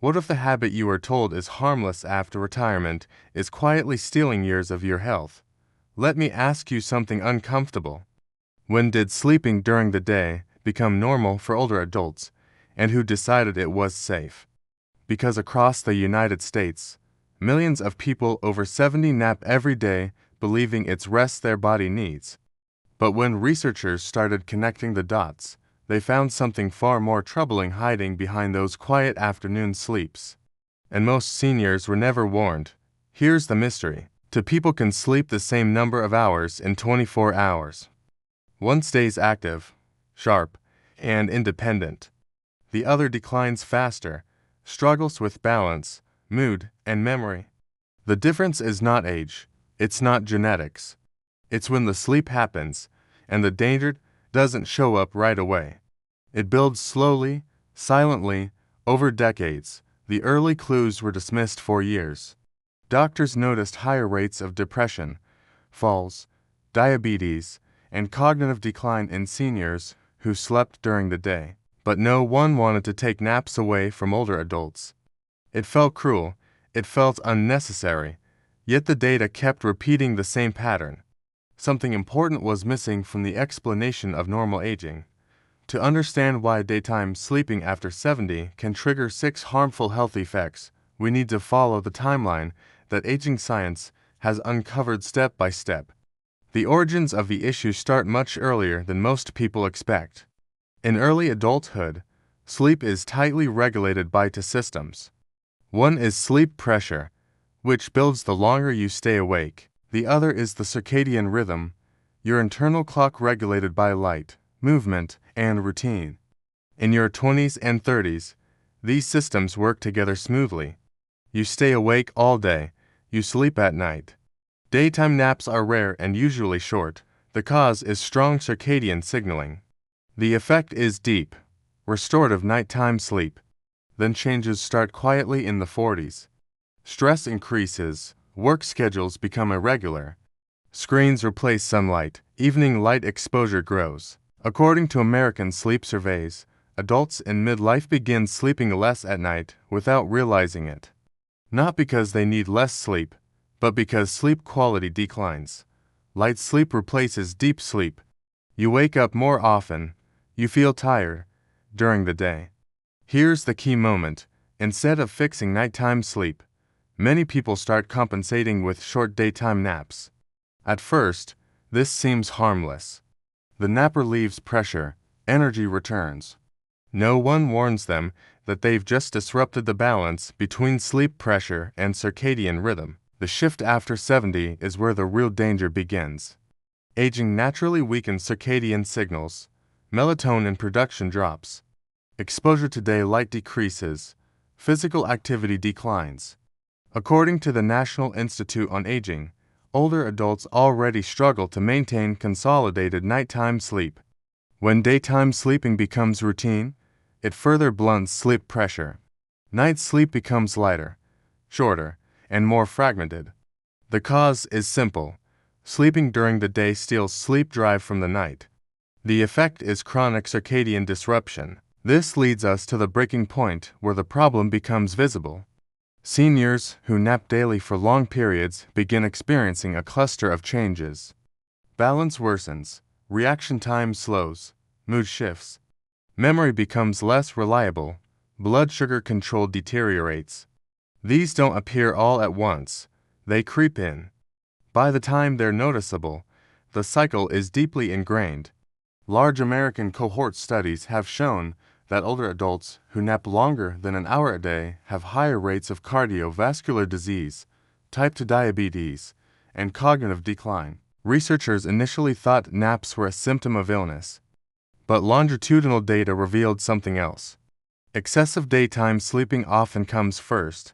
What if the habit you are told is harmless after retirement is quietly stealing years of your health? Let me ask you something uncomfortable. When did sleeping during the day become normal for older adults, and who decided it was safe? Because across the United States, millions of people over 70 nap every day, believing it's rest their body needs. But when researchers started connecting the dots, they found something far more troubling hiding behind those quiet afternoon sleeps. And most seniors were never warned. Here's the mystery. Two people can sleep the same number of hours in 24 hours. One stays active, sharp, and independent. The other declines faster, struggles with balance, mood, and memory. The difference is not age. It's not genetics. It's when the sleep happens, and the danger doesn't show up right away. It builds slowly, silently, over decades. The early clues were dismissed for years. Doctors noticed higher rates of depression, falls, diabetes, and cognitive decline in seniors who slept during the day. But no one wanted to take naps away from older adults. It felt cruel, it felt unnecessary, yet the data kept repeating the same pattern. Something important was missing from the explanation of normal aging. To understand why daytime sleeping after 70 can trigger 6 harmful health effects, we need to follow the timeline that aging science has uncovered step by step. The origins of the issue start much earlier than most people expect. In early adulthood, sleep is tightly regulated by two systems. One is sleep pressure, which builds the longer you stay awake. The other is the circadian rhythm, your internal clock regulated by light, movement, and routine. In your 20s and 30s, these systems work together smoothly. You stay awake all day, you sleep at night. Daytime naps are rare and usually short. The cause is strong circadian signaling. The effect is deep, restorative nighttime sleep. Then changes start quietly in the 40s. Stress increases, work schedules become irregular. Screens replace sunlight, evening light exposure grows. According to American sleep surveys, adults in midlife begin sleeping less at night without realizing it. Not because they need less sleep, but because sleep quality declines. Light sleep replaces deep sleep. You wake up more often. You feel tired during the day. Here's the key moment. Instead of fixing nighttime sleep, many people start compensating with short daytime naps. At first, this seems harmless. The nap relieves pressure, energy returns. No one warns them that they've just disrupted the balance between sleep pressure and circadian rhythm. The shift after 70 is where the real danger begins. Aging naturally weakens circadian signals. Melatonin production drops. Exposure to daylight decreases. Physical activity declines. According to the National Institute on Aging, older adults already struggle to maintain consolidated nighttime sleep. When daytime sleeping becomes routine, it further blunts sleep pressure. Night sleep becomes lighter, shorter, and more fragmented. The cause is simple. Sleeping during the day steals sleep drive from the night. The effect is chronic circadian disruption. This leads us to the breaking point where the problem becomes visible. Seniors who nap daily for long periods begin experiencing a cluster of changes. Balance worsens, reaction time slows, mood shifts. Memory becomes less reliable, blood sugar control deteriorates. These don't appear all at once, they creep in. By the time they're noticeable, the cycle is deeply ingrained. Large American cohort studies have shown that older adults who nap longer than an hour a day have higher rates of cardiovascular disease, type 2 diabetes, and cognitive decline. Researchers initially thought naps were a symptom of illness, but longitudinal data revealed something else. Excessive daytime sleeping often comes first.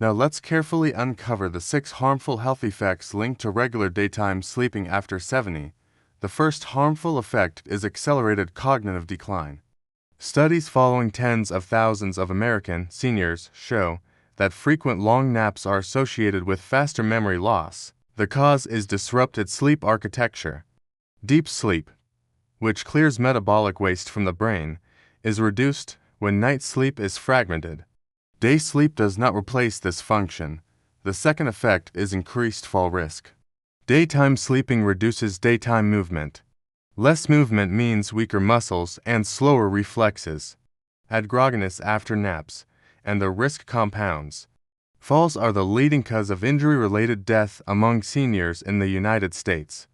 Now let's carefully uncover the 6 harmful health effects linked to regular daytime sleeping after 70. The first harmful effect is accelerated cognitive decline. Studies following tens of thousands of American seniors show that frequent long naps are associated with faster memory loss. The cause is disrupted sleep architecture. Deep sleep, which clears metabolic waste from the brain, is reduced when night sleep is fragmented. Day sleep does not replace this function. The second effect is increased fall risk. Daytime sleeping reduces daytime movement. Less movement means weaker muscles and slower reflexes. Add grogginess after naps, and the risk compounds. Falls are the leading cause of injury-related death among seniors in the United States.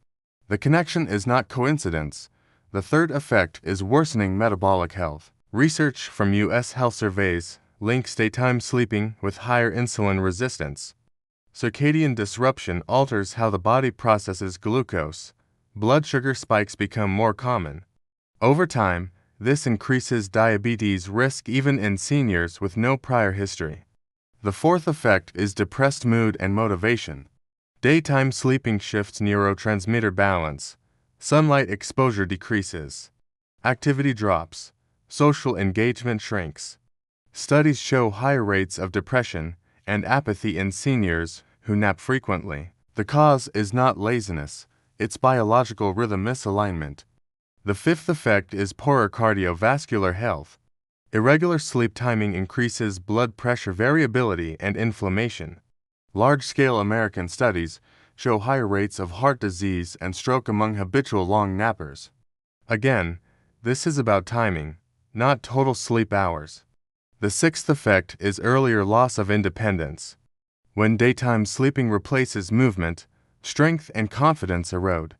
The connection is not coincidence. The third effect is worsening metabolic health. Research from U.S. health surveys links daytime sleeping with higher insulin resistance. Circadian disruption alters how the body processes glucose. Blood sugar spikes become more common. Over time, this increases diabetes risk even in seniors with no prior history. The fourth effect is depressed mood and motivation. Daytime sleeping shifts neurotransmitter balance. Sunlight exposure decreases. Activity drops. Social engagement shrinks. Studies show higher rates of depression and apathy in seniors who nap frequently. The cause is not laziness, it's biological rhythm misalignment. The fifth effect is poorer cardiovascular health. Irregular sleep timing increases blood pressure variability and inflammation. Large-scale American studies show higher rates of heart disease and stroke among habitual long nappers. Again, this is about timing, not total sleep hours. The sixth effect is earlier loss of independence. When daytime sleeping replaces movement, strength and confidence erode.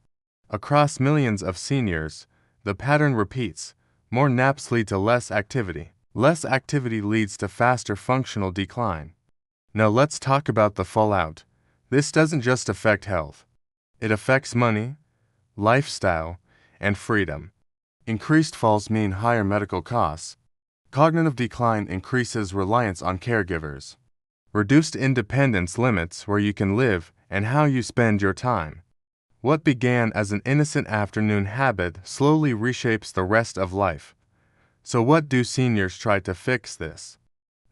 Across millions of seniors, the pattern repeats. More naps lead to less activity. Less activity leads to faster functional decline. Now let's talk about the fallout. This doesn't just affect health. It affects money, lifestyle, and freedom. Increased falls mean higher medical costs. Cognitive decline increases reliance on caregivers. Reduced independence limits where you can live and how you spend your time. What began as an innocent afternoon habit slowly reshapes the rest of life. So what do seniors try to fix this?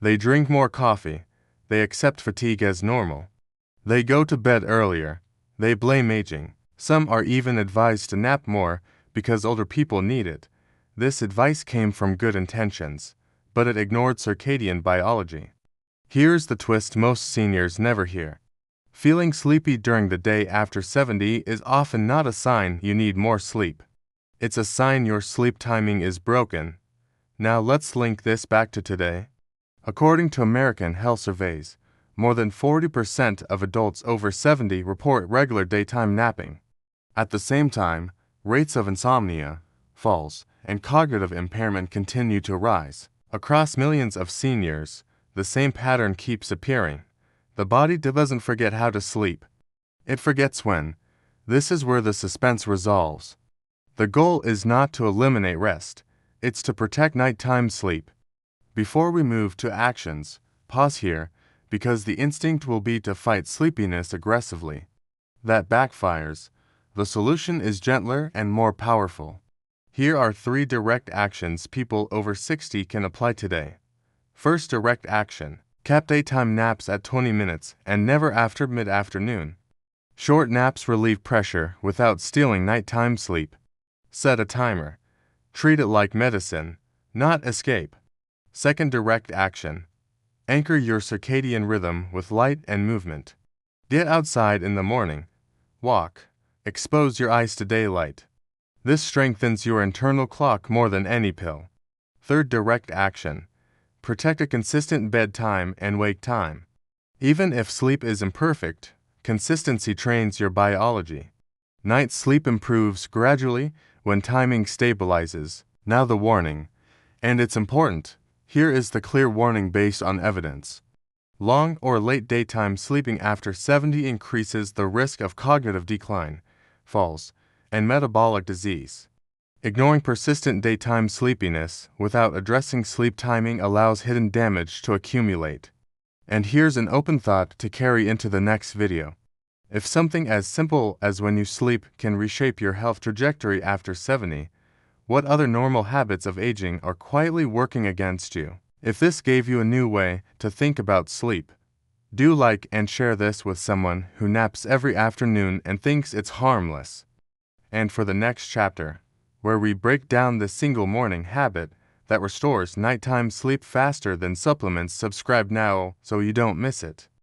They drink more coffee. They accept fatigue as normal. They go to bed earlier. They blame aging. Some are even advised to nap more because older people need it. This advice came from good intentions, but it ignored circadian biology. Here's the twist most seniors never hear. Feeling sleepy during the day after 70 is often not a sign you need more sleep. It's a sign your sleep timing is broken. Now let's link this back to today. According to American health surveys, more than 40% of adults over 70 report regular daytime napping. At the same time, rates of insomnia, falls, and cognitive impairment continue to rise. Across millions of seniors, the same pattern keeps appearing. The body doesn't forget how to sleep. It forgets when. This is where the suspense resolves. The goal is not to eliminate rest. It's to protect nighttime sleep. Before we move to actions, pause here, because the instinct will be to fight sleepiness aggressively. That backfires. The solution is gentler and more powerful. Here are 3 direct actions people over 60 can apply today. First direct action. Cap daytime naps at 20 minutes and never after mid-afternoon. Short naps relieve pressure without stealing nighttime sleep. Set a timer. Treat it like medicine, not escape. Second direct action. Anchor your circadian rhythm with light and movement. Get outside in the morning. Walk. Expose your eyes to daylight. This strengthens your internal clock more than any pill. Third direct action. Protect a consistent bedtime and wake time. Even if sleep is imperfect, consistency trains your biology. Night sleep improves gradually when timing stabilizes. Now the warning. And it's important. Here is the clear warning based on evidence. Long or late daytime sleeping after 70 increases the risk of cognitive decline, falls, and metabolic disease. Ignoring persistent daytime sleepiness without addressing sleep timing allows hidden damage to accumulate. And here's an open thought to carry into the next video. If something as simple as when you sleep can reshape your health trajectory after 70, what other normal habits of aging are quietly working against you? If this gave you a new way to think about sleep, do like and share this with someone who naps every afternoon and thinks it's harmless. And for the next chapter, where we break down the single morning habit that restores nighttime sleep faster than supplements. Subscribe now so you don't miss it.